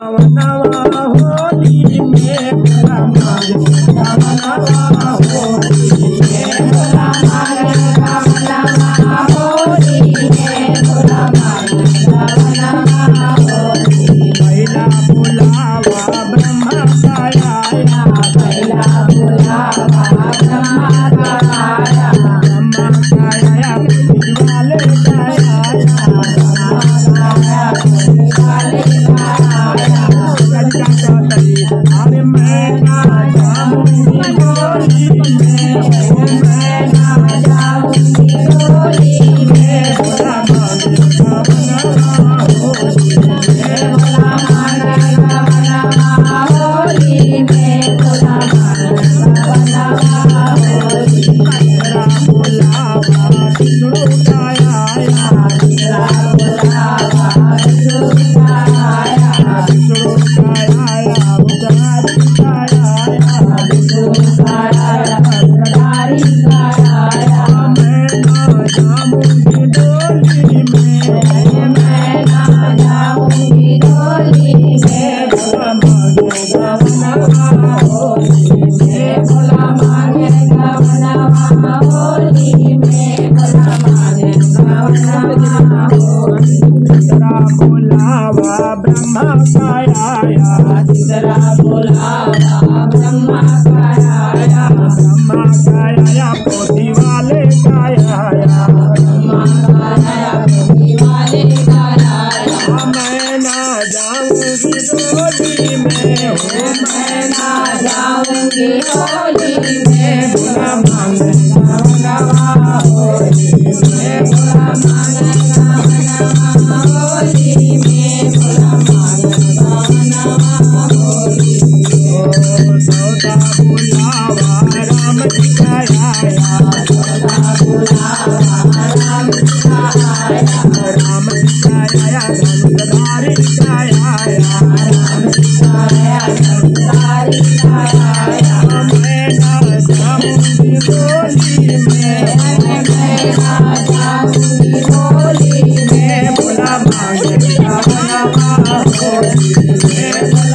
होली में भोला मारे रावणवा होली में भोला मारे रावणवा होली में भोला मारे रावणवा होली। पहला बुलावा ब्रह्मा का आया, पहला बुलावा ब्रह्मा का आया, ब्रह्मा का आया वाले का आया, ब्रह्मा का आया वाले का आया। अरे मैं ना जाऊंगी होली में, मैं ना जाऊंगी होली में भोला मारे रावणवा होली में भोला मारे रावणवा होली में भोला मारे रावणवा होली। तेरा बुलावा विष्णु का आया, तेरा बुलावा विष्णु का आया, विष्णु का आया उदारी का आया, विष्णु का आया उदारी का आया। मैं ना जाऊंगी डोली में, मैं ना जाऊंगी डोली में भोला मारे रावणवा होली में भोला मारे रावणवा होली में भोला मारे रावणवा होली। तेरा बुलावा ब्रह्मा का आया, तेरा बुलावा ब्रह्मा का आया, ब्रह्मा का आया पोथी वाले का आया, ब्रह्मा का आया पोथी वाले का आया। मैं ना जाऊंगी होली में, मैं ना जाऊंगी होली में भोला मारे रावणवा होली में भोला मारे रावणवा होली में भोला मारे रावणवा होली। सौदा बुलावा राम जी का आया, सौदा बुलावा राम जी का आया, राम जी का आया धनुधारी का आया, राम जी का आया धनुधारी का आया। मैं ना जाऊंगी होली में, मैं ना जाऊंगी होली में भोला मारे रावणवा होली में।